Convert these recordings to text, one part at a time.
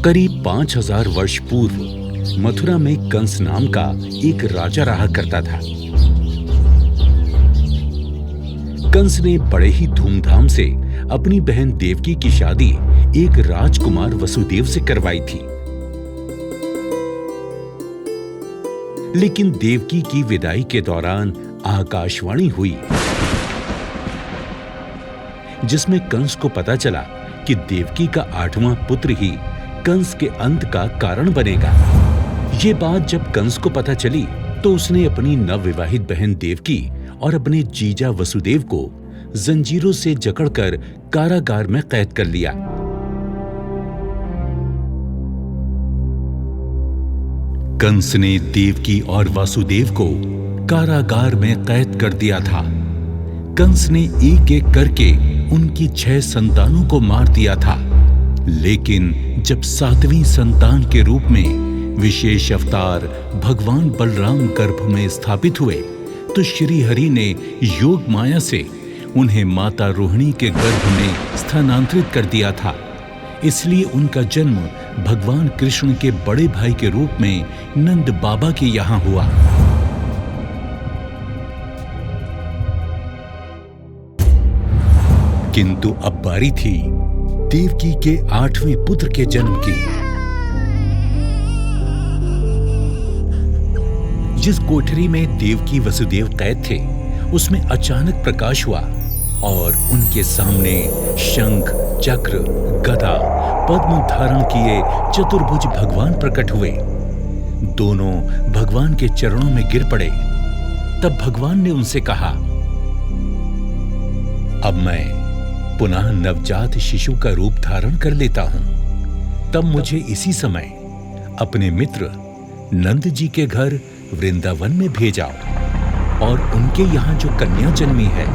करीब 5000 वर्ष पूर्व मथुरा में कंस नाम का एक राजा रहा करता था। कंस ने बड़े ही धूमधाम से अपनी बहन देवकी की शादी एक राजकुमार वसुदेव से करवाई थी। लेकिन देवकी की विदाई के दौरान आकाशवाणी हुई, जिसमें कंस को पता चला कि देवकी का 8वां पुत्र ही कंस के अंत का कारण बनेगा। ये बात जब कंस को पता चली तो उसने अपनी नवविवाहित बहन देवकी और अपने जीजा वसुदेव को जंजीरों से जकड़कर कारागार में कैद कर लिया। कंस ने देवकी और वासुदेव को कारागार में कैद कर दिया था। कंस ने एक एक करके उनकी 6 संतानों को मार दिया था। लेकिन जब 7वीं संतान के रूप में विशेष अवतार भगवान बलराम गर्भ में स्थापित हुए तो श्री हरि ने योग माया से उन्हें माता रोहिणी के गर्भ में स्थानांतरित कर दिया था। इसलिए उनका जन्म भगवान कृष्ण के बड़े भाई के रूप में नंद बाबा के यहाँ हुआ। किंतु अब बारी थी देवकी के 8वें पुत्र के जन्म की। जिस कोठरी में देवकी वसुदेव कैद थे उसमें अचानक प्रकाश हुआ और उनके सामने शंख, चक्र, गदा, पद्म धारण किए चतुर्भुज भगवान प्रकट हुए। दोनों भगवान के चरणों में गिर पड़े। तब भगवान ने उनसे कहा, अब मैं पुनः नवजात शिशु का रूप धारण कर लेता हूं। तब मुझे इसी समय अपने मित्र नंद जी के घर वृंदावन में भेजाओ और उनके यहाँ जो कन्या जन्मी है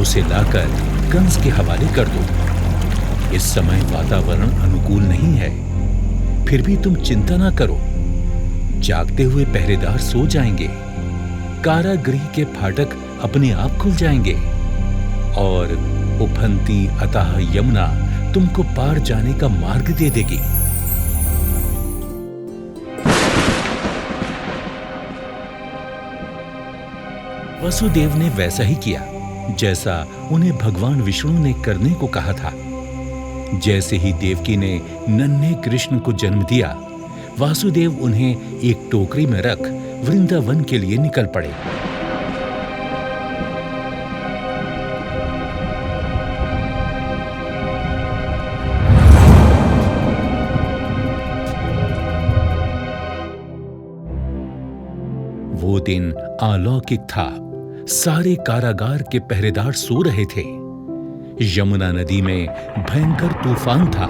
उसे लाकर कंस के हवाले कर दो। इस समय वातावरण अनुकूल नहीं है, फिर भी तुम चिंता ना करो। जागते हुए पहरेदार सो जाएंगे, कारागृह के फाटक अपने आप खुल जाएंगे और उफनती अथाह यमुना तुमको पार जाने का मार्ग दे देगी। वसुदेव ने वैसा ही किया जैसा उन्हें भगवान विष्णु ने करने को कहा था। जैसे ही देवकी ने नन्हे कृष्ण को जन्म दिया, वासुदेव उन्हें एक टोकरी में रख वृंदावन के लिए निकल पड़े। वो दिन अलौकिक था। सारे कारागार के पहरेदार सो रहे थे। यमुना नदी में भयंकर तूफान था,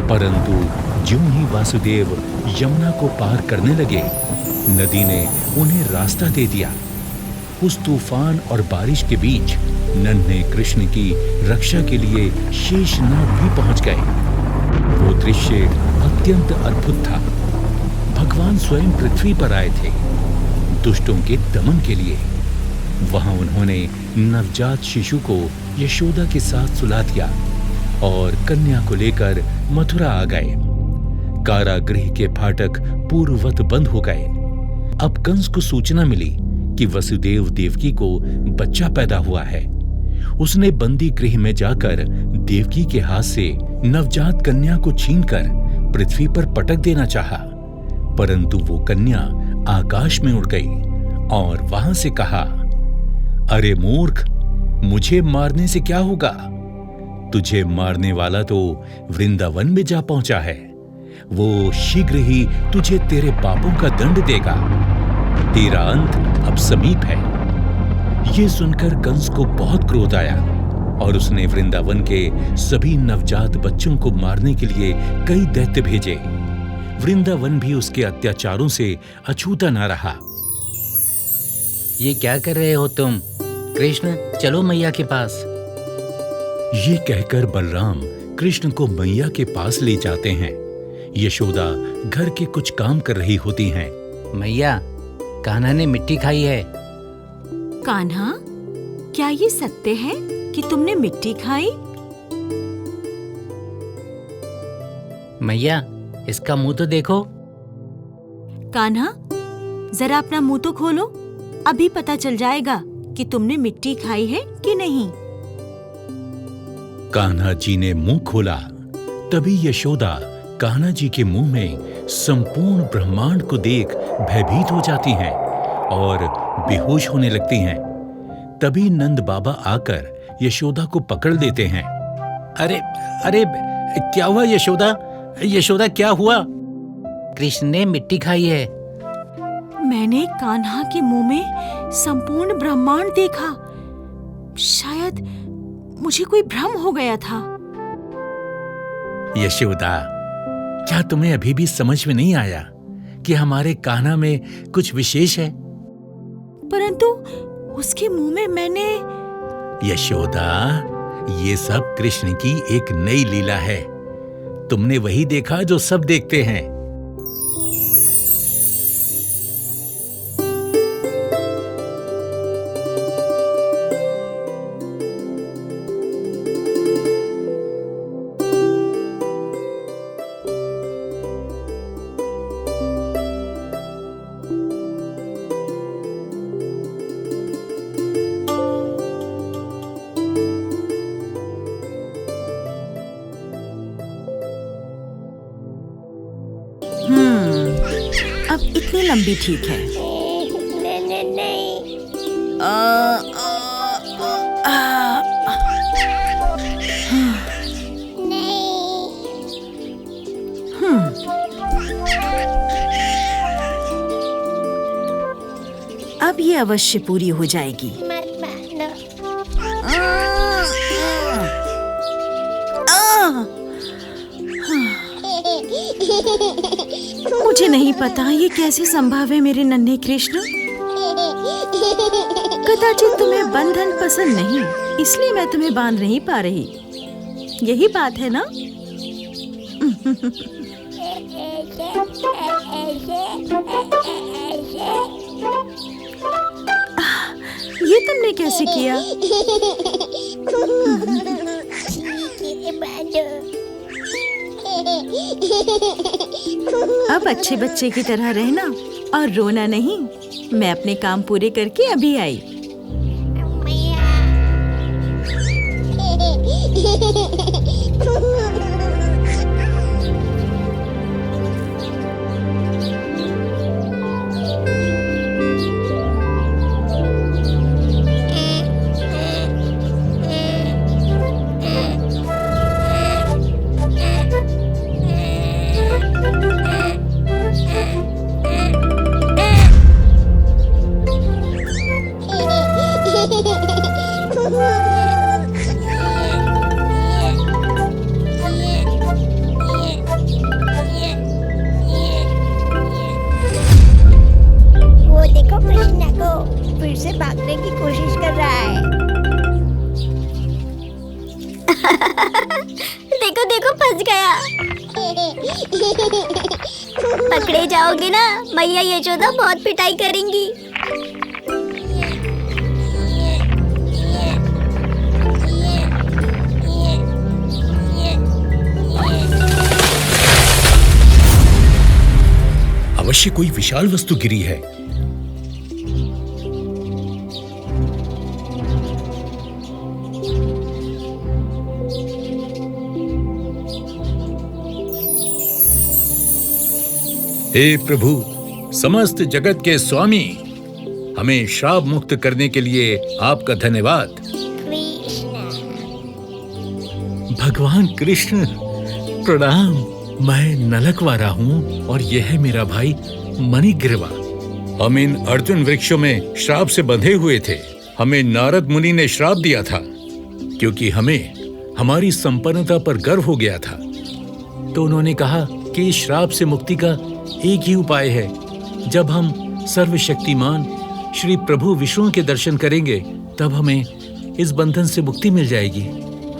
परंतु ज्यों ही वासुदेव यमुना को पार करने लगे, नदी ने उन्हें रास्ता दे दिया। उस तूफान और बारिश के बीच नन्हे कृष्ण की रक्षा के लिए शेषनाग भी पहुंच गए। वो दृश्य अत्यंत अद्भुत था। भगवान स्वयं पृथ्वी पर आए थे दुष्टों के दमन के लिए। वहां उन्होंने नवजात शिशु को यशोदा के साथ सुला दिया और कन्या को लेकर मथुरा आ गए। कारागृह के फाटक पूर्ववत बंद हो गए। अब कंस को सूचना मिली कि वसुदेव देवकी को बच्चा पैदा हुआ है। उसने बंदी गृह में जाकर देवकी के हाथ से नवजात कन्या को छीनकर पृथ्वी पर पटक देना चाहा, परंतु वो कन्या आकाश में उड़ गई और वहां से कहा, अरे मूर्ख, मुझे मारने से क्या होगा? तुझे मारने वाला तो वृंदावन में जा पहुंचा है। वो शीघ्र ही तुझे तेरे पापों का दंड देगा। तेरा अंत अब समीप है। ये सुनकर कंस को बहुत क्रोध आया और उसने वृंदावन के सभी नवजात बच्चों को मारने के लिए कई दैत्य भेजे। वृंदावन भी उसके अत्याचारों से अछूता ना रहा। ये क्या कर रहे हो तुम? कृष्ण, चलो मैया के पास। ये कहकर बलराम कृष्ण को मैया के पास ले जाते हैं। यशोदा घर के कुछ काम कर रही होती हैं। मैया, कान्हा ने मिट्टी खाई है। कान्हा, क्या ये सत्य है कि तुमने मिट्टी खाई? मैया, इसका मुंह तो देखो। कान्हा, जरा अपना मुंह तो खोलो। अभी पता चल जाएगा कि तुमने मिट्टी खाई है कि नहीं। कान्हा जी ने मुंह खोला। तभी यशोदा कान्हा जी के मुंह में संपूर्ण ब्रह्मांड को देख भयभीत हो जाती हैं और बेहोश होने लगती हैं। तभी नंद बाबा आकर यशोदा को पकड़ लेते हैं। अरे अरे, क्या हुआ यशोदा? यशोदा, क्या हुआ? कृष्ण ने मिट्टी खाई है। मैंने कान्हा के मुंह में संपूर्ण ब्रह्मांड देखा। शायद मुझे कोई भ्रम हो गया था। यशोदा, क्या तुम्हें अभी भी समझ में नहीं आया कि हमारे कान्हा में कुछ विशेष है? परंतु उसके मुंह में मैंने... यशोदा, ये सब कृष्ण की एक नई लीला है। तुमने वही देखा जो सब देखते हैं। अब इतनी लंबी ठीक है। नहीं। अब ये अवश्य पूरी हो जाएगी। मत मानो। मुझे नहीं पता ये कैसे संभव है मेरे नन्हे कृष्ण। कदाचित तुम्हें बंधन पसंद नहीं, इसलिए मैं तुम्हें बांध नहीं पा रही। यही बात है ना? ये तुमने कैसे किया? अब अच्छे बच्चे की तरह रहना और रोना नहीं। मैं अपने काम पूरे करके अभी आई। वो देखो, कृष्णा को फिर से भागने की कोशिश कर रहा है। देखो देखो, फंस गया। पकड़े जाओगे ना, मैया यशोदा बहुत पिटाई करेंगी। अवश्य कोई विशाल वस्तु गिरी है। हे प्रभु, समस्त जगत के स्वामी, हमें श्राप मुक्त करने के लिए आपका धन्यवाद। भगवान कृष्ण, प्रणाम। मैं नलकवारा हूँ और यह है मेरा भाई मणिग्रीवा। हम इन अर्जुन वृक्षों में श्राप से बंधे हुए थे। हमें नारद मुनि ने श्राप दिया था क्योंकि हमें हमारी संपन्नता पर गर्व हो गया था। तो उन्होंने कहा कि इस श्राप से मुक्ति का एक ही उपाय है। जब हम सर्वशक्तिमान श्री प्रभु विष्णु के दर्शन करेंगे तब हमें इस बंधन से मुक्ति मिल जाएगी।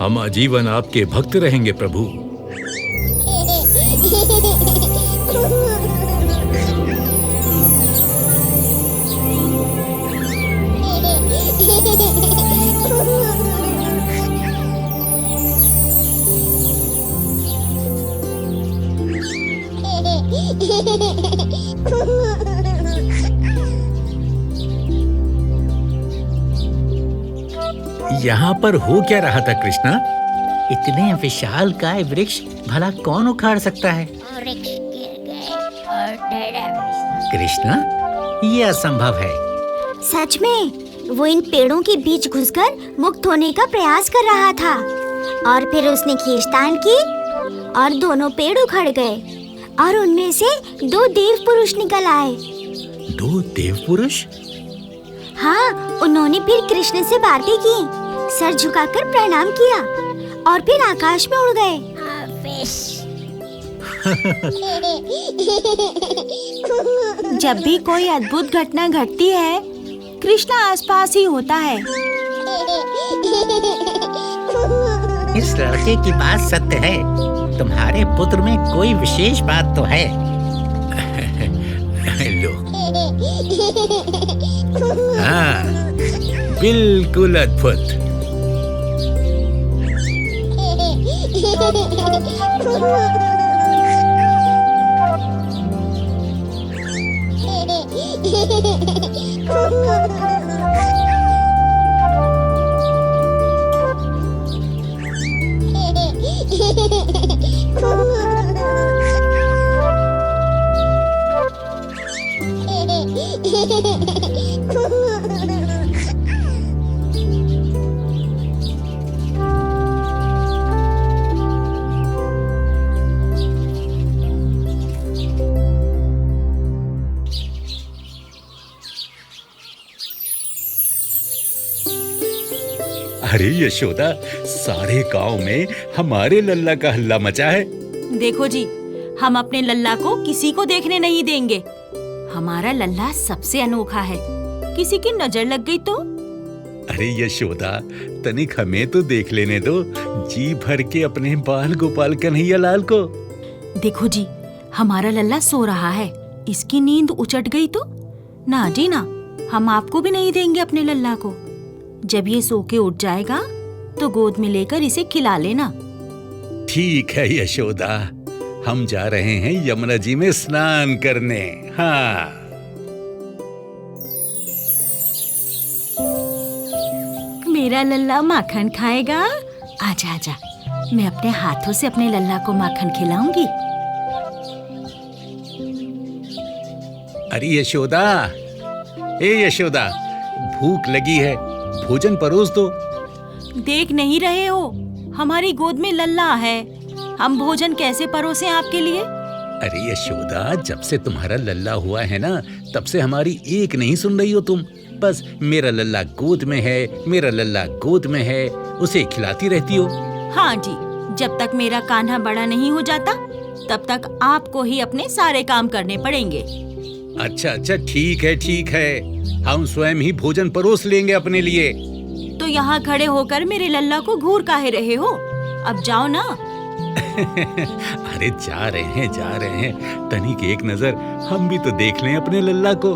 हम आजीवन आपके भक्त रहेंगे प्रभु। यहाँ पर हो क्या रहा था कृष्णा? इतने विशाल काय वृक्ष भला कौन उखाड़ सकता है? वृक्ष गिर गए और डरा विष्णु। कृष्णा, ये असंभव है। सच में वो इन पेड़ों के बीच घुसकर मुक्त होने का प्रयास कर रहा था और फिर उसने खींचतान की और दोनों पेड़ उखड़ गए और उनमें से 2 देव पुरुष निकल आए। 2 देव पुरुष? हाँ, उन्होंने फिर कृष्ण से बातें की, सर झुकाकर प्रणाम किया और फिर आकाश में उड़ गए। जब भी कोई अद्भुत घटना घटती है, कृष्णा आसपास ही होता है। इस लड़के की बात सत्य है। तुम्हारे पुत्र में कोई विशेष बात तो है। लो। हाँ, बिल्कुल अद्भुत। अरे यशोदा, सारे गांव में हमारे लल्ला का हल्ला मचा है। देखो जी, हम अपने लल्ला को किसी को देखने नहीं देंगे। हमारा लल्ला सबसे अनोखा है। किसी की नजर लग गई तो? अरे यशोदा, तनिक हमें तो देख लेने दो, जी भर के अपने बाल गोपाल कन्हैया लाल को। देखो जी, हमारा लल्ला सो रहा है। इसकी नींद उचट गई तो? ना जी ना, हम आपको भी नहीं देंगे अपने लल्ला को। जब ये सो के उठ जाएगा तो गोद में लेकर इसे खिला लेना। ठीक है यशोदा, हम जा रहे हैं यमुना जी में स्नान करने। हाँ। मेरा लल्ला माखन खाएगा। आजा आजा, मैं अपने हाथों से अपने लल्ला को माखन खिलाऊंगी। अरे यशोदा, ए यशोदा, भूख लगी है, भोजन परोस दो। देख नहीं रहे हो, हमारी गोद में लल्ला है। हम भोजन कैसे परोसें आपके लिए? अरे यशोदा, जब से तुम्हारा लल्ला हुआ है ना, तब से हमारी एक नहीं सुन रही हो तुम। बस मेरा लल्ला गोद में है, मेरा लल्ला गोद में है, उसे खिलाती रहती हो। हाँ जी, जब तक मेरा कान्हा बड़ा नहीं हो जाता, तब तक आपको ही अपने सारे काम करने पड़ेंगे। अच्छा अच्छा, ठीक है ठीक है, हम स्वयं ही भोजन परोस लेंगे अपने लिए। तो यहाँ खड़े होकर मेरे लल्ला को घूर काहे रहे हो? अब जाओ ना। अरे जा रहे हैं, तनिक एक नजर हम भी तो देख लें अपने लल्ला को।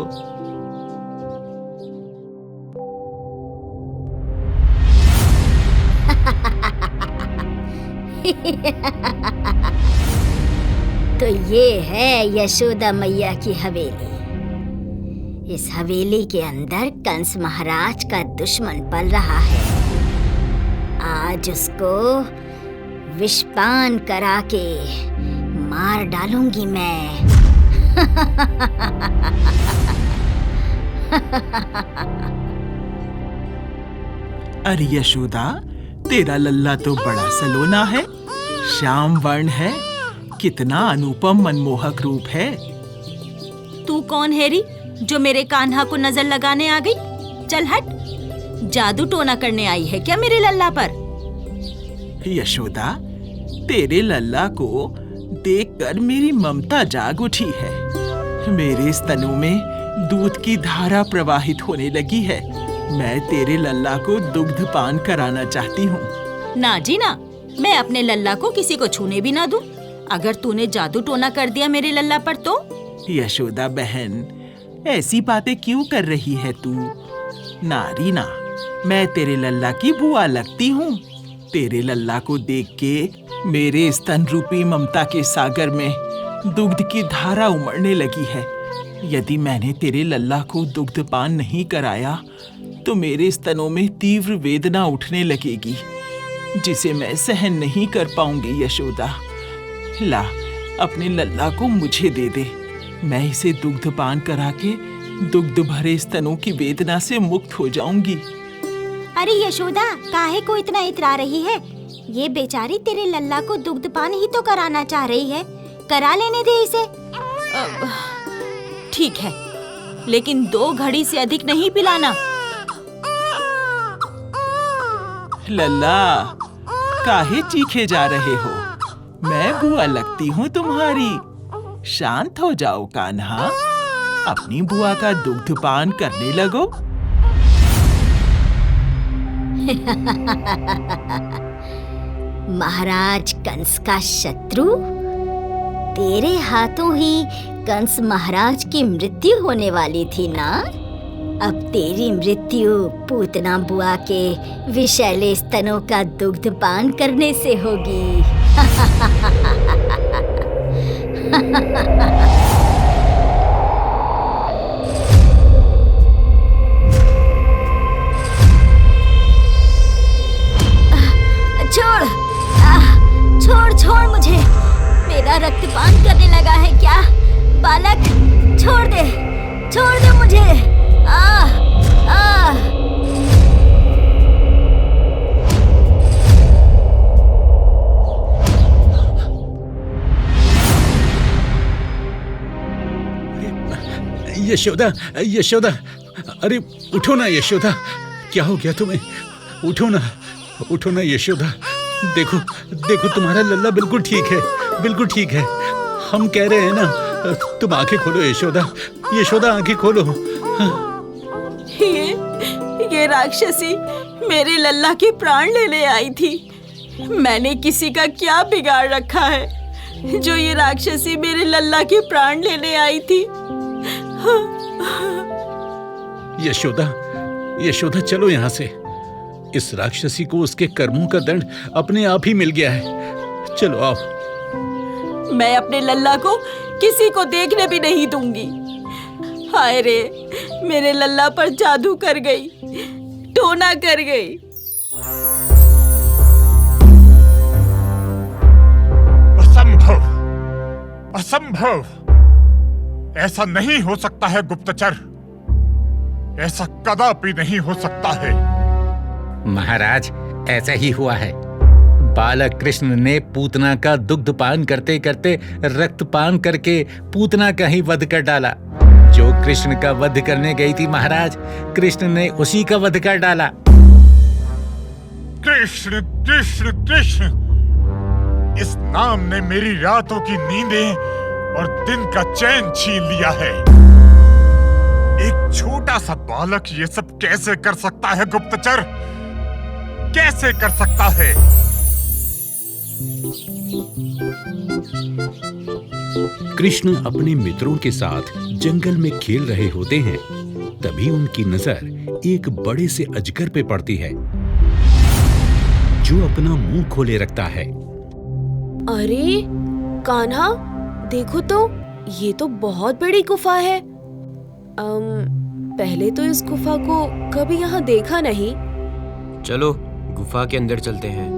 तो ये है यशोदा मैया की हवेली। इस हवेली के अंदर कंस महाराज का दुश्मन पल रहा है। आज उसको विषपान करा के मार डालूंगी मैं। अरे यशोदा, तेरा लल्ला तो बड़ा सलोना है, श्याम वर्ण है, कितना अनुपम मनमोहक रूप है। तू कौन है री, जो मेरे कान्हा को नजर लगाने आ गई? चल हट, जादू टोना करने आई है क्या मेरे लल्ला पर? यशोदा, तेरे लल्ला को देखकर मेरी ममता जाग उठी है। मेरे स्तनों में दूध की धारा प्रवाहित होने लगी है। मैं तेरे लल्ला को दुग्ध पान कराना चाहती हूँ। ना जी ना, मैं अपने लल्ला को किसी को छूने भी ना दूं। अगर तूने जादू टोना कर दिया मेरे लल्ला पर तो? यशोदा बहन, ऐसी बातें क्यों कर रही है तू? नारी ना, मैं तेरे लल्ला की बुआ लगती हूँ। तेरे लल्ला को देख के मेरे स्तन रूपी ममता के सागर में दुग्ध की धारा उमड़ने लगी है। यदि मैंने तेरे लल्ला को दुग्धपान नहीं कराया तो मेरे स्तनों में तीव्र वेदना उठने लगेगी, जिसे मैं सहन नहीं कर पाऊंगी। यशोदा, ला, अपने लल्ला को मुझे दे दे। मैं इसे दुग्धपान करा के दुग्ध भरे स्तनों की वेदना से मुक्त हो जाऊंगी। अरे यशोदा, काहे को इतना इतरा रही है? ये बेचारी तेरे लल्ला को दुग्धपान ही तो कराना चाह रही है, करा लेने दे इसे। ठीक है, लेकिन 2 घड़ी से अधिक नहीं पिलाना। लल्ला, काहे चीखे जा रहे हो? मैं बुआ लगती हूँ तुम्हारी। शांत हो जाओ कान्हा, अपनी बुआ का दुग्धपान करने लगो। महाराज कंस का शत्रु, तेरे हाथों ही कंस महाराज की मृत्यु होने वाली थी ना? अब तेरी मृत्यु पूतना बुआ के विषैले स्तनों का दुग्धपान करने से होगी। छोड़ मुझे, मेरा रक्तपान करने लगा है क्या? बालक, छोड़ दे मुझे। यशोदा, अरे उठो ना यशोदा, क्या हो गया तुम्हें? उठो ना यशोदा। देखो तुम्हारा लल्ला बिल्कुल ठीक है। हम कह रहे हैं ना, तुम आंखें खोलो यशोदा, आंखें खोलो। ये राक्षसी मेरे लल्ला के प्राण लेने आई थी। मैंने किसी का क्या बिगाड़ रखा है जो ये राक्षसी मेरे लल्ला के प्राण लेने आई थी? यशोदा, चलो यहाँ से। इस राक्षसी को उसके कर्मों का दंड अपने आप ही मिल गया है। चलो आओ। मैं अपने लल्ला को किसी को देखने भी नहीं दूंगी। हाय रे, मेरे लल्ला पर जादू कर गई, टोना कर गई। असंभव, ऐसा नहीं हो सकता है गुप्तचर, ऐसा कदापि नहीं हो सकता है। महाराज, ऐसा ही हुआ है। बालक कृष्ण ने पूतना का दुग्धपान करते करते रक्तपान करके पूतना का ही वध कर डाला। जो कृष्ण का वध करने गई थी महाराज, कृष्ण ने उसी का वध कर डाला। कृष्ण कृष्ण कृष्ण, इस नाम ने मेरी रातों की नींदें और दिन का चैन छीन लिया है। एक छोटा सा बालक ये सब कैसे कर सकता है गुप्तचर? कैसे कर सकता है? कृष्ण अपने मित्रों के साथ जंगल में खेल रहे होते हैं। तभी उनकी नजर एक बड़े से अजगर पे पड़ती है, जो अपना मुंह खोले रखता है। अरे कान्हा, देखो तो, ये तो बहुत बड़ी गुफा है। पहले तो इस गुफा को कभी यहाँ देखा नहीं। चलो गुफा के अंदर चलते हैं।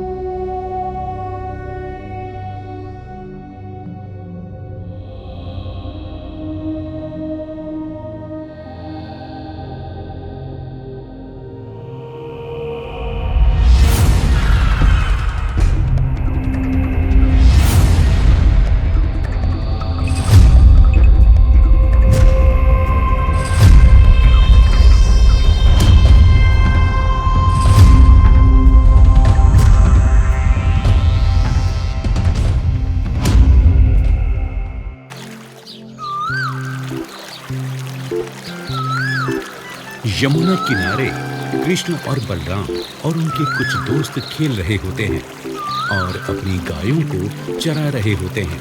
यमुना किनारे कृष्ण और बलराम और उनके कुछ दोस्त खेल रहे होते हैं और अपनी गायों को चरा रहे होते हैं।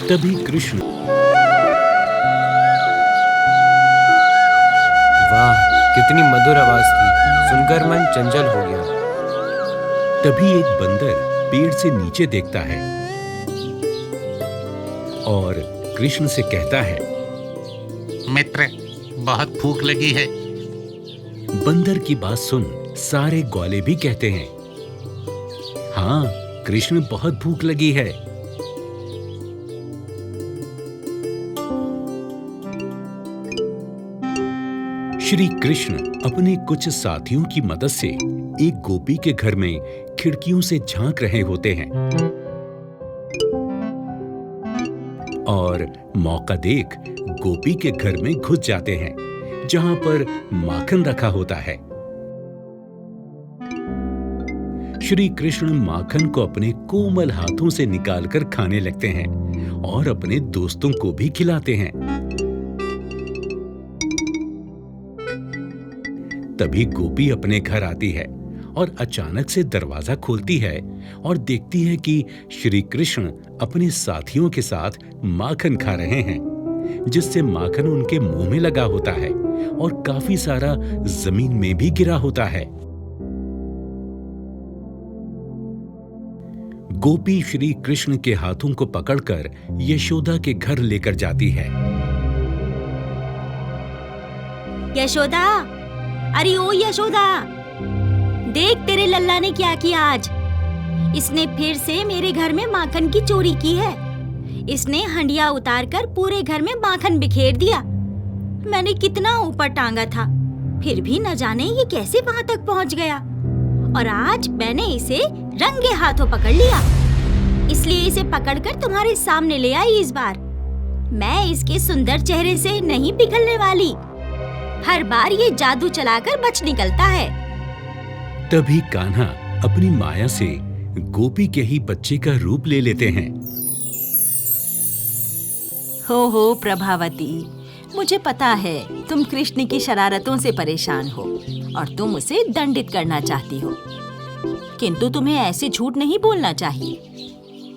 तभी कृष्ण, वाह, कितनी कितनी मधुर आवाज थी, सुनकर मन चंचल हो गया। तभी एक बंदर पेड़ से नीचे देखता है और कृष्ण से कहता है, मित्र, बहुत भूख लगी है। बंदर की बात सुन सारे ग्वाले भी कहते हैं, हाँ, कृष्ण बहुत भूख लगी है। श्री कृष्ण अपने कुछ साथियों की मदद से एक गोपी के घर में खिड़कियों से झांक रहे होते हैं और मौका देख गोपी के घर में घुस जाते हैं, जहां पर माखन रखा होता है। श्री कृष्ण माखन को अपने कोमल हाथों से निकालकर खाने लगते हैं और अपने दोस्तों को भी खिलाते हैं। तभी गोपी अपने घर आती है और अचानक से दरवाजा खोलती है और देखती है कि श्री कृष्ण अपने साथियों के साथ माखन खा रहे हैं, जिससे माखन उनके मुंह में लगा होता है और काफी सारा जमीन में भी गिरा होता है। गोपी श्री कृष्ण के हाथों को पकड़कर यशोदा के घर लेकर जाती है। यशोदा, अरे ओ यशोदा, देख तेरे लल्ला ने क्या किया आज। इसने फिर से मेरे घर में माखन की चोरी की है। इसने हंडिया उतारकर पूरे घर में माखन बिखेर दिया। मैंने कितना ऊपर टांगा था, फिर भी न जाने ये कैसे वहां तक पहुंच गया। और आज मैंने इसे रंगे हाथों पकड़ लिया, इसलिए इसे पकड़कर तुम्हारे सामने ले आई। इस बार मैं इसके सुंदर चेहरे से नहीं पिघलने वाली। हर बार ये जादू चलाकर बच निकलता है। तभी कान्हा अपनी माया से गोपी के ही बच्चे का रूप ले लेते हैं। हो प्रभावती, मुझे पता है तुम कृष्ण की शरारतों से परेशान हो और तुम उसे दंडित करना चाहती हो, किंतु तुम्हें ऐसे झूठ नहीं बोलना चाहिए।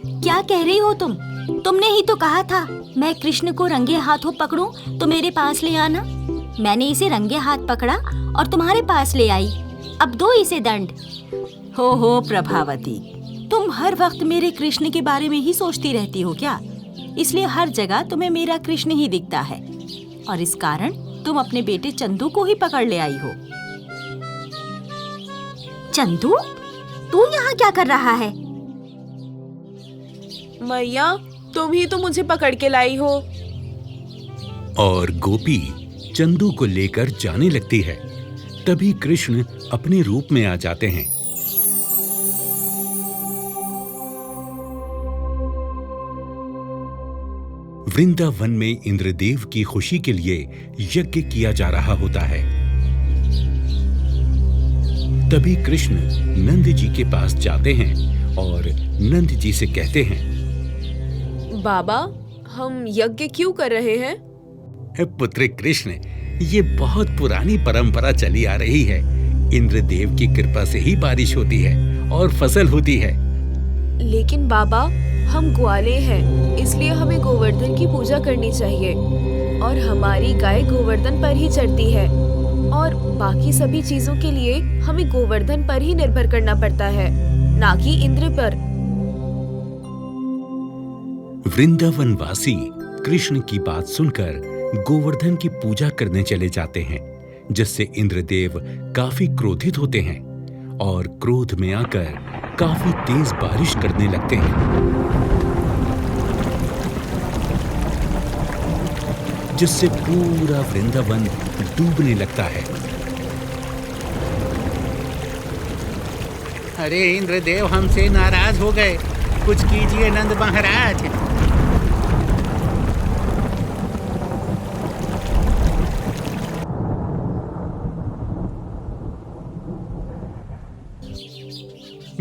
क्या कह रही हो तुम? तुमने ही तो कहा था मैं कृष्ण को रंगे हाथों पकड़ूं तो मेरे पास ले आना। मैंने इसे रंगे हाथ पकड़ा और तुम्हारे पास ले आई। अब दो इसे दंड। हो प्रभावती, तुम हर वक्त मेरे कृष्ण के बारे में ही सोचती रहती हो क्या? इसलिए हर जगह तुम्हें मेरा कृष्ण ही दिखता है और इस कारण तुम अपने बेटे चंदू को ही पकड़ ले आई हो। चंदू, तू यहाँ क्या कर रहा है? मैया, तुम ही तो मुझे पकड़ के लाई हो। और गोपी चंदू को लेकर जाने लगती है। तभी कृष्ण अपने रूप में आ जाते हैं। वृंदावन में इंद्रदेव की खुशी के लिए यज्ञ किया जा रहा होता है। तभी कृष्ण नंद जी के पास जाते हैं और नंद जी से कहते हैं, बाबा, हम यज्ञ क्यों कर रहे हैं? पुत्र कृष्ण, ये बहुत पुरानी परंपरा चली आ रही है। इंद्रदेव की कृपा से ही बारिश होती है और फसल होती है। लेकिन बाबा, हम ग्वाले हैं, इसलिए हमें गोवर्धन की पूजा करनी चाहिए और हमारी गाय गोवर्धन पर ही चढ़ती है और बाकी सभी चीजों के लिए हमें गोवर्धन पर ही निर्भर करना पड़ता है, ना कि इंद्र पर। वृंदावन वासी कृष्ण की बात सुनकर गोवर्धन की पूजा करने चले जाते हैं, जिससे इंद्रदेव काफी क्रोधित होते हैं और क्रोध में आकर काफी तेज बारिश करने लगते हैं, जिससे पूरा वृंदावन डूबने लगता है। अरे इंद्रदेव हमसे नाराज हो गए, कुछ कीजिए नंद महाराज।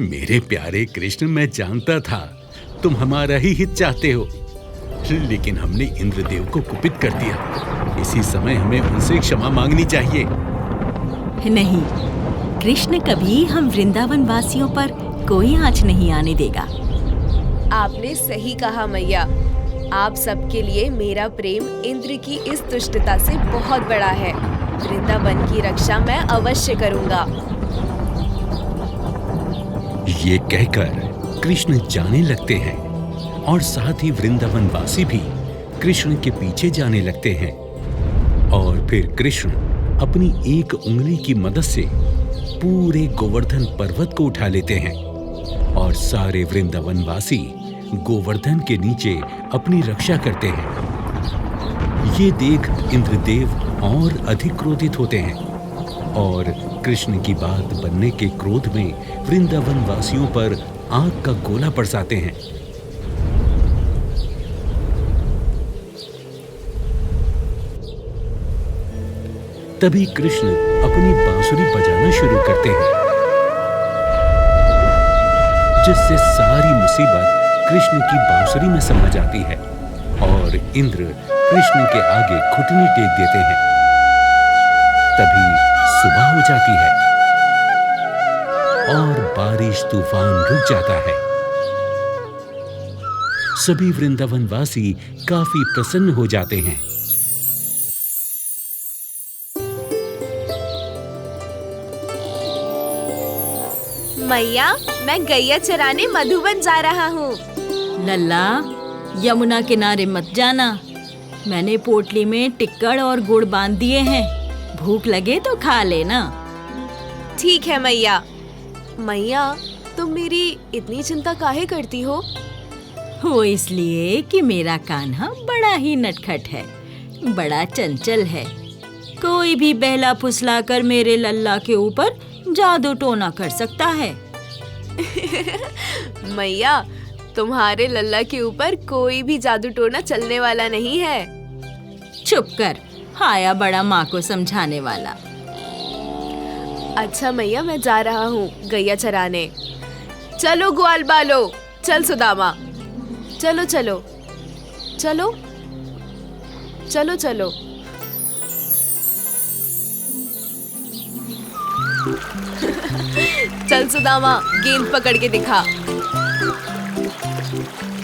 मेरे प्यारे कृष्ण, मैं जानता था तुम हमारा ही हित चाहते हो, लेकिन हमने इंद्रदेव को कुपित कर दिया। इसी समय हमें उनसे क्षमा मांगनी चाहिए। नहीं, कृष्ण कभी हम वृंदावन वासियों पर कोई आँच नहीं आने देगा। आपने सही कहा मैया। आप सबके लिए मेरा प्रेम इंद्र की इस दुष्टता से बहुत बड़ा है। वृंदावन की रक्षा मैं अवश्य करूंगा। ये कहकर कृष्ण जाने लगते हैं और साथ ही वृंदावन वासी भी कृष्ण के पीछे जाने लगते हैं। और फिर कृष्ण अपनी एक उंगली की मदद से पूरे गोवर्धन पर्वत को उठा लेते हैं और सारे वृंदावन वासी गोवर्धन के नीचे अपनी रक्षा करते हैं। ये देख इंद्रदेव और अधिक क्रोधित होते हैं और कृष्ण की बात बनने के क्रोध में वृंदावन वासियों पर आग का गोला बरसाते हैं। तभी कृष्ण अपनी बांसुरी बजाना शुरू करते हैं, जिससे सारी मुसीबत कृष्ण की बांसुरी में समा जाती है और इंद्र कृष्ण के आगे घुटने टेक देते हैं। तभी सुबह हो जाती है और बारिश तूफान रुक जाता है। सभी वृंदावन वासी काफी प्रसन्न हो जाते हैं। मैया, मैं गैया चराने मधुबन जा रहा हूँ। लल्ला, यमुना किनारे मत जाना। मैंने पोटली में टिक्कड़ और गुड़ बांध दिए हैं। भूख लगे तो खा लेना। ठीक है मैया। मैया, तुम मेरी इतनी चिंता काहे करती हो? वो इसलिए कि मेरा कान्हा बड़ा ही नटखट है, बड़ा चंचल है। कोई भी बहला फुसला कर मेरे लल्ला के ऊपर जादू टोना कर सकता है। मैया, तुम्हारे लल्ला के ऊपर कोई भी जादू टोना चलने वाला नहीं है। चुप कर, आया बड़ा माँ को समझाने वाला। अच्छा मैया, मैं जा रहा हूँ गैया चराने। चलो ग्वाल बालो, चल सुदामा, चलो चलो चलो चलो चलो। चल सुदामा, गेंद पकड़ के दिखा।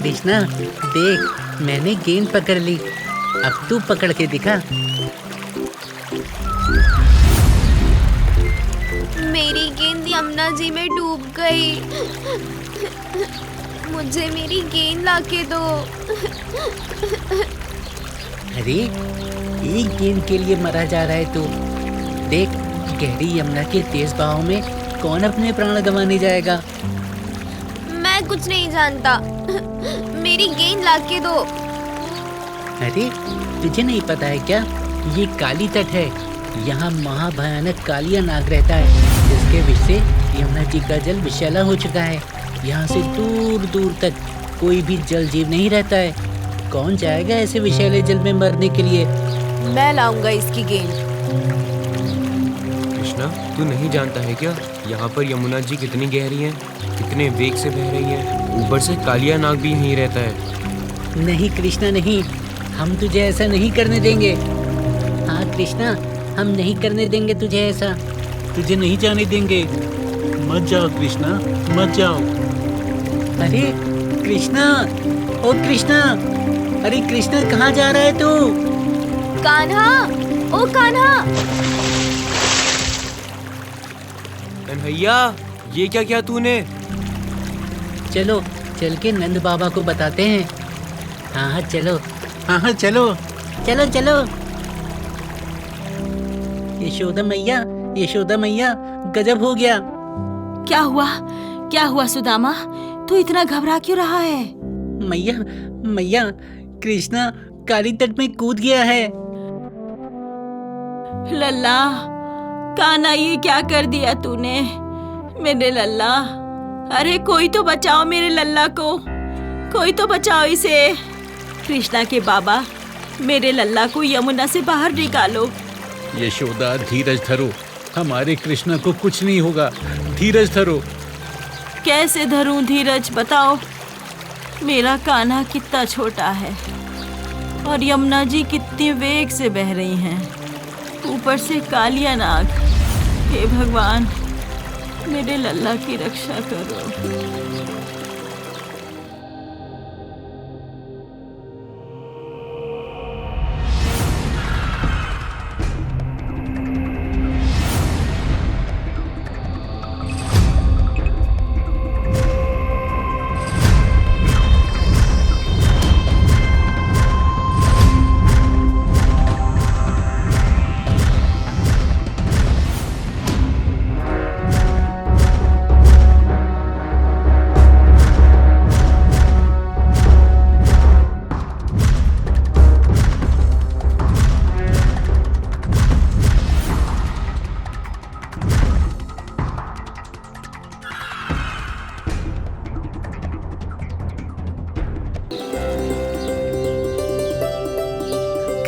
कृष्णा, देख मैंने गेंद पकड़ ली, अब तू पकड़ के दिखा। मेरी गेंद यमुना जी में डूब गई। मुझे मेरी गेंद लाके दो। अरे, एक गेंद के लिए मरा जा रहा है तू। देख, गहरी यमुना के तेज बहाव में कौन अपने प्राण गंवाने जाएगा। मैं कुछ नहीं जानता, मेरी गेंद लाके दो। अरे, तुझे नहीं पता है क्या? ये काली तट है। यहाँ महाभयानक कालिया नाग रहता है, जिसके विष से यमुना जी का जल विषैला हो चुका है। यहाँ से दूर दूर तक कोई भी जल जीव नहीं रहता है। कौन जाएगा ऐसे विषैले जल में मरने के लिए? मैं लाऊंगा इसकी गेंद। कृष्णा, तू नहीं जानता है क्या यहाँ पर यमुना जी कितनी गहरी है, कितने वेग से बह रही है। ऊपर से कालिया नाग भी यहीं रहता है। नहीं कृष्णा, नहीं, हम तुझे ऐसा नहीं करने देंगे। हाँ कृष्णा, हम नहीं करने देंगे तुझे ऐसा। तुझे नहीं जाने देंगे। मत जाओ कृष्णा, मत जाओ। अरे कृष्णा, ओ कृष्णा, अरे कृष्णा, कहाँ जा रहा है तू? कान्हा, ओ कान्हा। कन्हैया, ये क्या किया तूने? चलो चल के नंद बाबा को बताते हैं। हाँ हाँ चलो, हाँ चलो। चलो चलो। यशोदा मैया, यशोदा मैया, गजब हो गया। क्या हुआ? क्या हुआ सुदामा? तू इतना घबरा क्यों रहा है? मैया, मैया, कृष्णा काली तट में कूद गया है। लल्ला, कान्हा, ये क्या कर दिया तूने? मेरे लल्ला, अरे कोई तो बचाओ मेरे लल्ला को, कोई तो बचाओ इसे। कृष्णा के बाबा, मेरे लल्ला को यमुना से बाहर निकालो। यशोदा, धीरज धरो, हमारे कृष्णा को कुछ नहीं होगा। धीरज धरो। कैसे धरूं धीरज, बताओ। मेरा कान्हा कितना छोटा है और यमुना जी कितनी वेग से बह रही हैं, ऊपर से कालिया नाग। हे भगवान, मेरे लल्ला की रक्षा करो।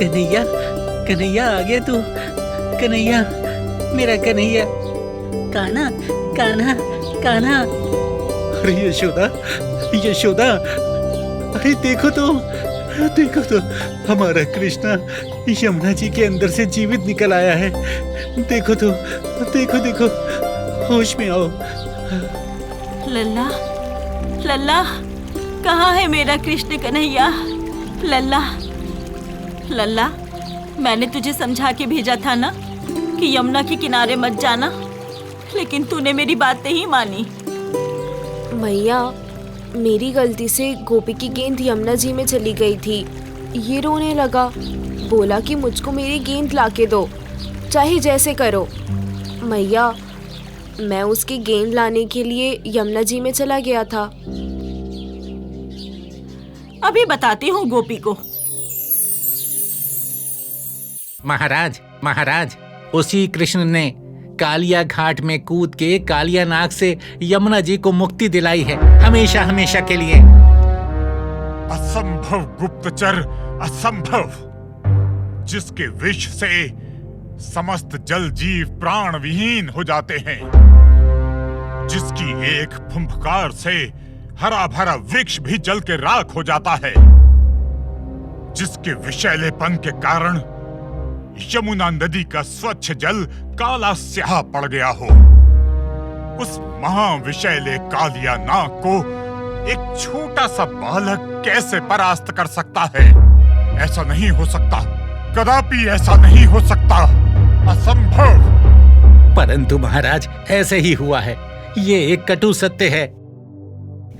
कन्हैया, कन्हैया आ गया तू। कन्हैया, मेरा कन्हैया। कान्हा, कान्हा, कान्हा। अरे यशोदा, यशोदा, अरे देखो तो हमारा कृष्णा यमुना जी के अंदर से जीवित निकल आया है। देखो तो, देखो, होश में आओ। लल्ला, लल्ला, कहाँ है मेरा कृष्ण कन्हैया? लल्ला, लल्ला, मैंने तुझे समझा के भेजा था ना कि यमुना के किनारे मत जाना, लेकिन तूने मेरी बात नहीं मानी। मैया, मेरी गलती से गोपी की गेंद यमुना जी में चली गई थी। ये रोने लगा, बोला कि मुझको मेरी गेंद लाके दो, चाहे जैसे करो। मैया, मैं उसकी गेंद लाने के लिए यमुना जी में चला गया था। अभी बताती हूँ गोपी को। महाराज, महाराज, उसी कृष्ण ने कालिया घाट में कूद के कालिया नाग से यमुना जी को मुक्ति दिलाई है, हमेशा हमेशा के लिए। असंभव गुप्तचर, असंभव। जिसके विष से समस्त जल जीव प्राण विहीन हो जाते हैं, जिसकी एक फुंफकार से हरा भरा वृक्ष भी जल के राख हो जाता है, जिसके विषैलेपन के कारण यमुना नदी का स्वच्छ जल काला स्याह पड़ गया हो, उस महाविषैले कालिया नाग को एक छोटा सा बालक कैसे परास्त कर सकता है? ऐसा नहीं हो सकता, कदापि ऐसा नहीं हो सकता, असंभव। परंतु महाराज, ऐसे ही हुआ है, ये एक कटु सत्य है।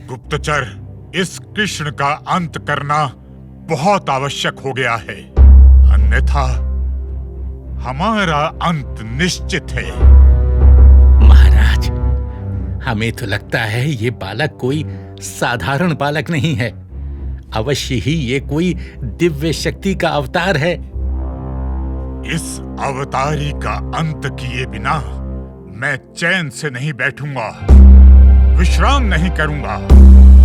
गुप्तचर, इस कृष्ण का अंत करना बहुत आवश्यक हो गया है, अन्यथा हमारा अंत निश्चित है। महाराज, हमें तो लगता है ये बालक कोई साधारण बालक नहीं है, अवश्य ही ये कोई दिव्य शक्ति का अवतार है। इस अवतारी का अंत किए बिना मैं चैन से नहीं बैठूंगा, विश्राम नहीं करूंगा।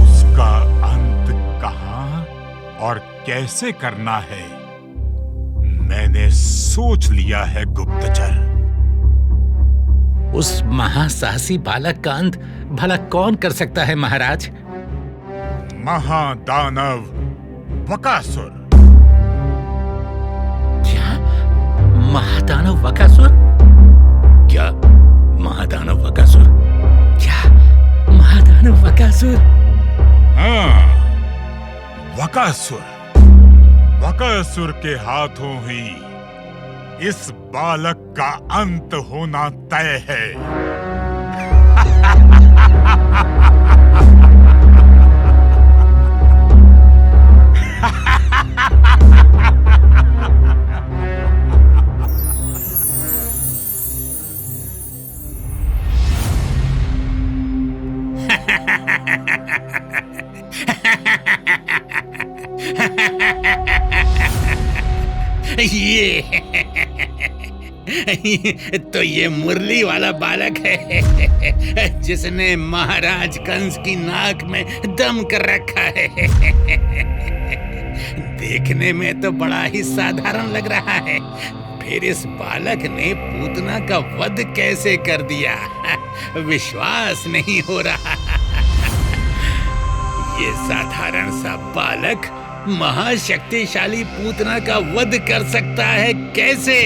उसका अंत कहां और कैसे करना है, मैंने सोच लिया है गुप्तचर। उस महासाहसी बालक का अंत भला कौन कर सकता है महाराज? महादानव बकासुर। क्या? महादानव बकासुर? क्या महादानव बकासुर? क्या महादानव बकासुर? हाँ, बकासुर। बकासुर के हाथों ही इस बालक का अंत होना तय है। तो ये मुरली वाला बालक है जिसने महाराज कंस की नाक में दम कर रखा है। देखने में तो बड़ा ही साधारण लग रहा है, फिर इस बालक ने पूतना का वध कैसे कर दिया, विश्वास नहीं हो रहा। ये साधारण सा बालक महाशक्तिशाली पूतना का वध कर सकता है कैसे?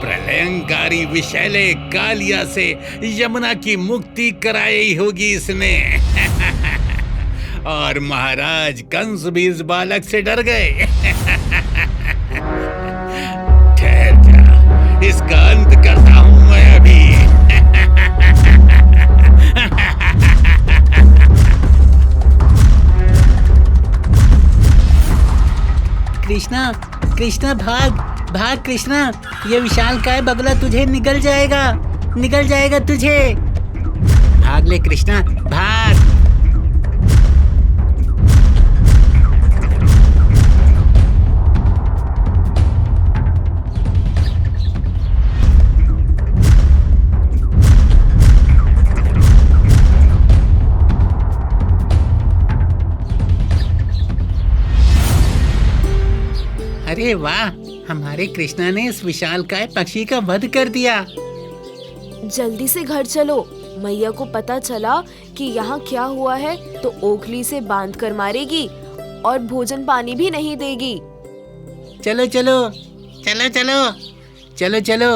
प्रलयंकारी विषैले कालिया से यमुना की मुक्ति कराई होगी इसने। और महाराज कंस भी इस बालक से डर गए। ठहर जा, इसका अंत करता हूं मैं अभी। कृष्णा, कृष्णा भाग, भाग कृष्णा, ये विशालकाय बगुला तुझे निगल जाएगा तुझे। भाग ले कृष्णा, भाग। अरे वाह, हमारे कृष्णा ने इस विशालकाय पक्षी का वध कर दिया। जल्दी से घर चलो। मैया को पता चला कि यहाँ क्या हुआ है तो ओखली से बांध कर मारेगी और भोजन पानी भी नहीं देगी। चलो चलो चलो चलो चलो चलो।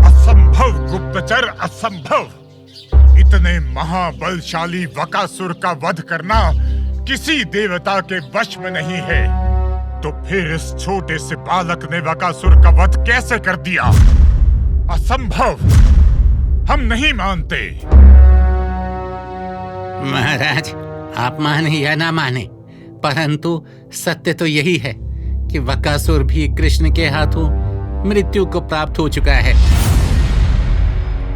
असंभव गुप्तचर, असंभव। इतने महाबलशाली वकासुर का वध करना किसी देवता के वश में नहीं है। तो फिर इस छोटे से बालक ने वकासुर का वध कैसे कर दिया? असंभव, हम नहीं मानते। महाराज, आप माने या ना माने, परंतु सत्य तो यही है कि वकासुर भी कृष्ण के हाथों मृत्यु को प्राप्त हो चुका है।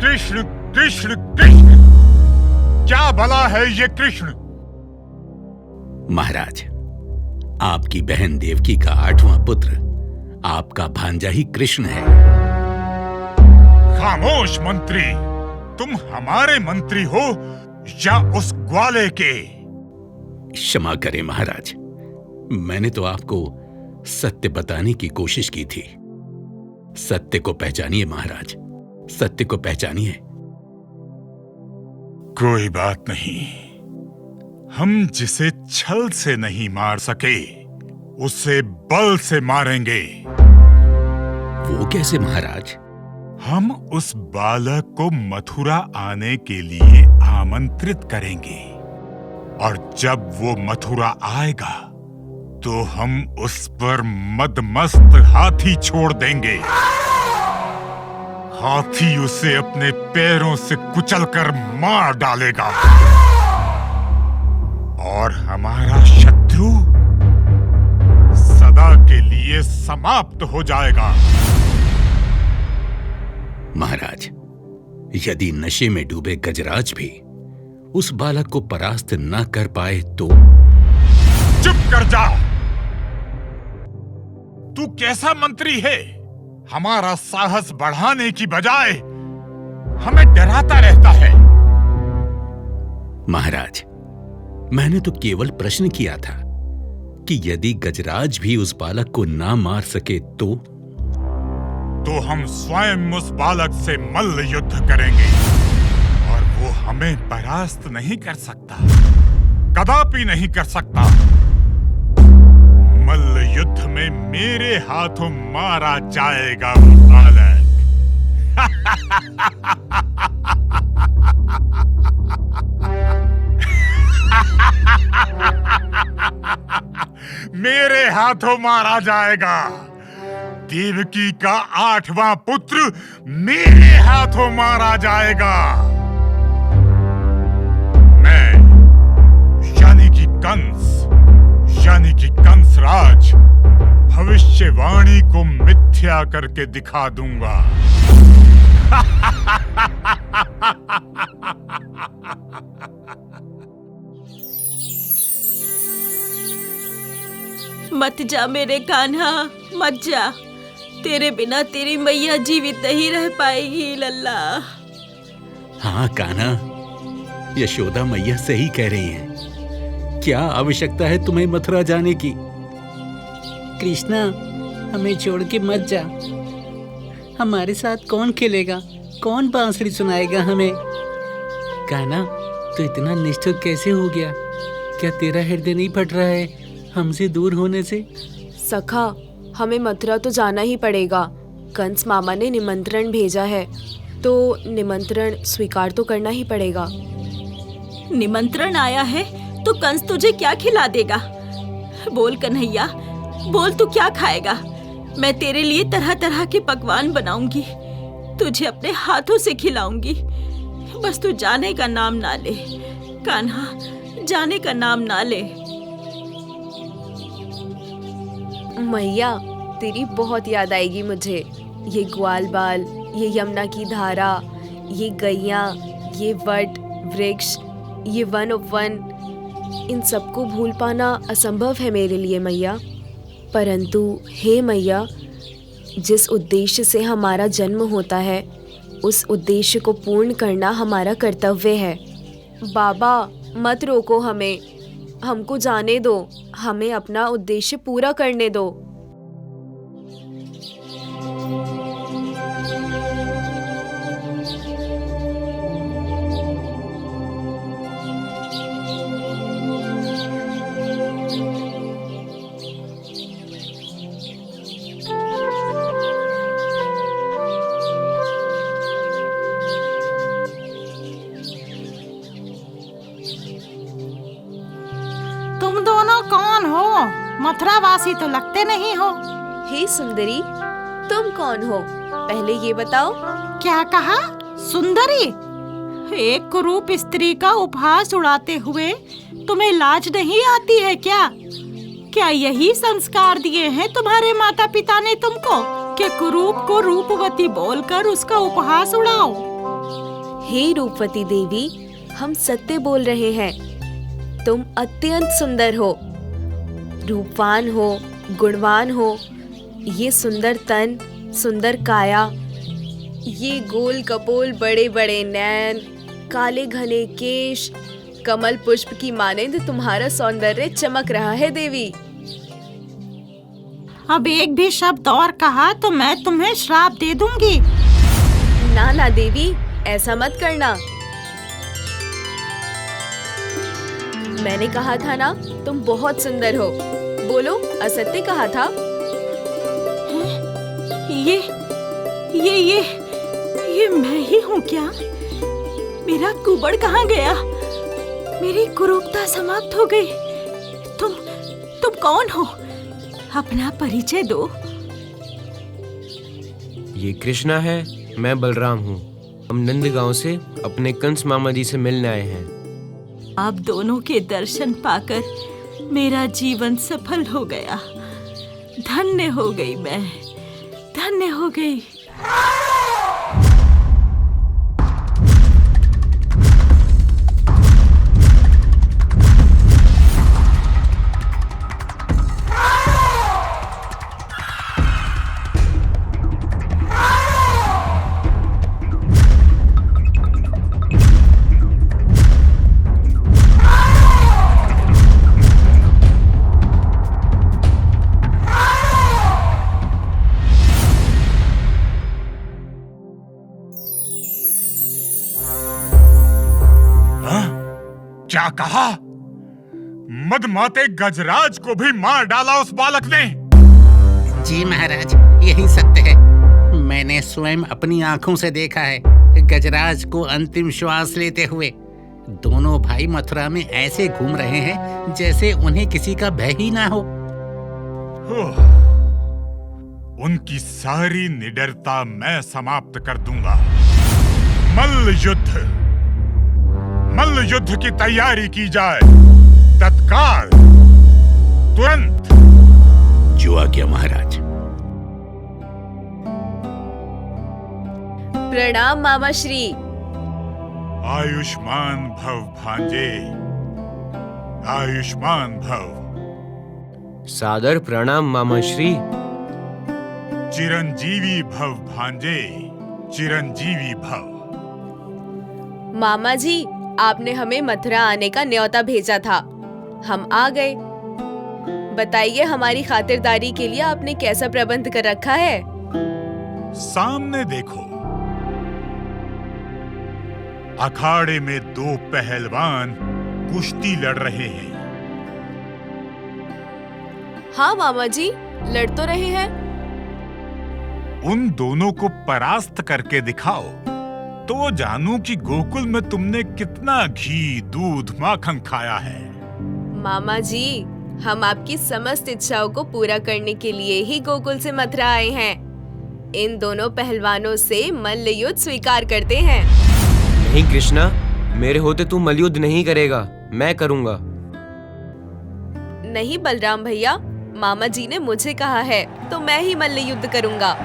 कृष्ण कृष्ण कृष्ण, क्या भला है ये कृष्ण? महाराज, आपकी बहन देवकी का 8वां पुत्र आपका भांजा ही कृष्ण है। खामोश मंत्री, तुम हमारे मंत्री हो या उस ग्वाले के? क्षमा करें महाराज, मैंने तो आपको सत्य बताने की कोशिश की थी। सत्य को पहचानिए महाराज, सत्य को पहचानिए। कोई बात नहीं, हम जिसे छल से नहीं मार सके उसे बल से मारेंगे। वो कैसे महाराज? हम उस बालक को मथुरा आने के लिए आमंत्रित करेंगे और जब वो मथुरा आएगा तो हम उस पर मदमस्त हाथी छोड़ देंगे। हाथी उसे अपने पैरों से कुचलकर मार डालेगा और हमारा शत्रु सदा के लिए समाप्त हो जाएगा। महाराज, यदि नशे में डूबे गजराज भी उस बालक को परास्त न कर पाए तो? चुप कर जा। तू कैसा मंत्री है? हमारा साहस बढ़ाने की बजाय हमें डराता रहता है। महाराज, मैंने तो केवल प्रश्न किया था कि यदि गजराज भी उस बालक को ना मार सके तो हम स्वयं उस बालक से मल्ल युद्ध करेंगे और वो हमें परास्त नहीं कर सकता, कदापि नहीं कर सकता। मल्ल युद्ध में मेरे हाथों मारा जाएगा वो बालक। मेरे हाथों मारा जाएगा। देवकी का 8वां पुत्र मेरे हाथों मारा जाएगा। मैं यानी कि कंसराज भविष्यवाणी को मिथ्या करके दिखा दूंगा। मत जा मेरे कान्हा, मत जा। तेरे बिना तेरी मैया जीवित नहीं रह पाएगी लल्ला। हाँ कान्हा, यशोदा मैया सही कह रही हैं। क्या आवश्यकता है तुम्हें मथुरा जाने की? कृष्णा, हमें छोड़ के मत जा। हमारे साथ कौन खेलेगा, कौन बांसुरी सुनाएगा हमें? कान्हा, तो इतना निष्ठुर कैसे हो गया? क्या तेरा हृदय नहीं फट रहा है हमसे दूर होने से? सखा, हमें मथुरा तो जाना ही पड़ेगा। कंस मामा ने निमंत्रण भेजा है तो निमंत्रण स्वीकार तो करना ही पड़ेगा। निमंत्रण आया है तो कंस तुझे क्या खिला देगा? बोल कन्हैया, बोल तू क्या खाएगा? मैं तेरे लिए तरह तरह के पकवान बनाऊंगी, तुझे अपने हाथों से खिलाऊंगी। बस तू जाने का नाम ना ले कान्हा, जाने का नाम ना ले। मैया, तेरी बहुत याद आएगी मुझे। ये ग्वाल बाल, ये यमुना की धारा, ये गैया, ये वट वृक्ष, ये वन ऑफ वन, इन सबको भूल पाना असंभव है मेरे लिए मैया। परंतु हे मैया, जिस उद्देश्य से हमारा जन्म होता है उस उद्देश्य को पूर्ण करना हमारा कर्तव्य है। बाबा, मत रोको हमें, हमको जाने दो, हमें अपना उद्देश्य पूरा करने दो। तुम दोनों कौन हो? मथुरावासी तो लगते नहीं हो। हे सुंदरी, तुम कौन हो? पहले ये बताओ। क्या कहा? सुंदरी? एक कुरूप स्त्री का उपहास उड़ाते हुए तुम्हें लाज नहीं आती है क्या? क्या यही संस्कार दिए हैं तुम्हारे माता पिता ने तुमको कि कुरूप को रूपवती बोलकर उसका उपहास उड़ाओ? हे रूपवती देवी, हम सत्य बोल रहे हैं। तुम अत्यंत सुंदर हो, रूपवान हो, गुणवान हो। ये सुंदर तन, सुंदर काया, ये गोल कपोल, बड़े बड़े नैन, काले घने केश, कमल पुष्प की मानिंद तुम्हारा सौंदर्य चमक रहा है देवी। अब एक भी शब्द और कहा तो मैं तुम्हें श्राप दे दूंगी। ना ना देवी, ऐसा मत करना। मैंने कहा था ना, तुम बहुत सुंदर हो। बोलो, असत्य कहा था? ये मैं ही हूँ क्या? मेरा कुबड़ कहाँ गया? मेरी कुरूपता समाप्त हो गई। तुम कौन हो? अपना परिचय दो। ये कृष्णा है, मैं बलराम हूँ। हम नंदगांव से अपने कंस मामा जी से मिलने आए हैं। आप दोनों के दर्शन पाकर मेरा जीवन सफल हो गया। धन्य हो गई मैं, धन्य हो गई। क्या कहा? मदमाते गजराज को भी मार डाला उस बालक ने? जी महाराज, यही सत्य है। मैंने स्वयं अपनी आंखों से देखा है गजराज को अंतिम श्वास लेते हुए। दोनों भाई मथुरा में ऐसे घूम रहे हैं जैसे उन्हें किसी का भय ही ना हो। उनकी सारी निडरता मैं समाप्त कर दूंगा। मल्ल युद्ध की तैयारी की जाए, तत्काल, तुरंत। जो आज्ञा महाराज। प्रणाम मामा श्री। आयुष्मान भव भांजे, आयुष्मान भव। सादर प्रणाम मामा श्री। चिरंजीवी भव भांजे, चिरंजीवी भव। मामा जी, आपने हमें मथुरा आने का न्योता भेजा था, हम आ गए। बताइए, हमारी खातिरदारी के लिए आपने कैसा प्रबंध कर रखा है? सामने देखो, अखाड़े में दो पहलवान कुश्ती लड़ रहे हैं। हाँ मामा जी, लड़ तो रहे हैं। उन दोनों को परास्त करके दिखाओ तो जानूं कि गोकुल में तुमने कितना घी, दूध, माखन खाया है। मामा जी, हम आपकी समस्त इच्छाओं को पूरा करने के लिए ही गोकुल से मथुरा आए हैं। इन दोनों पहलवानों से मल्ल युद्ध स्वीकार करते हैं। नहीं कृष्णा, मेरे होते तू मल्लयुद्ध नहीं करेगा, मैं करूंगा। नहीं बलराम भैया, मामा जी ने मुझे कहा है तो मैं ही मल्ल युद्ध करूंगा।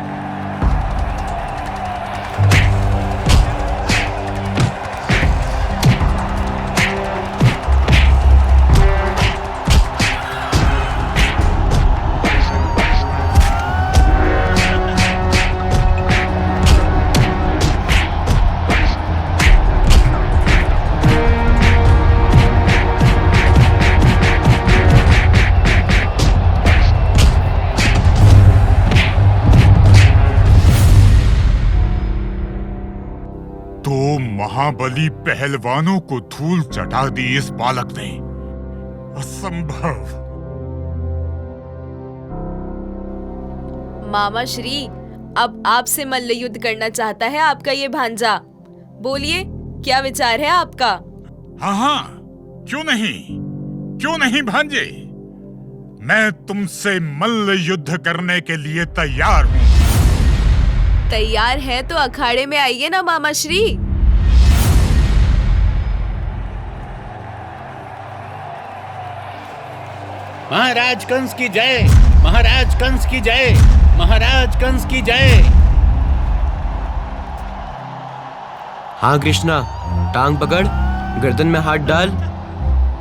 महाबली पहलवानों को धूल चटा दी इस बालक ने। असंभव। मामा श्री, अब आपसे मल्ल युद्ध करना चाहता है आपका ये भांजा। बोलिए, क्या विचार है आपका? हाँ, क्यों नहीं भांजे, मैं तुमसे मल्ल युद्ध करने के लिए तैयार हूँ। तैयार है तो अखाड़े में आइए ना मामा श्री। महाराज कंस की जय, महाराज कंस की जय, महाराज कंस की जय। हाँ कृष्णा, टांग पकड़, गर्दन में हाथ डाल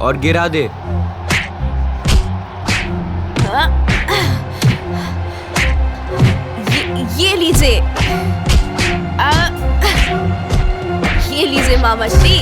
और गिरा दे। ये लीजिए, ये लीजिए मामा श्री।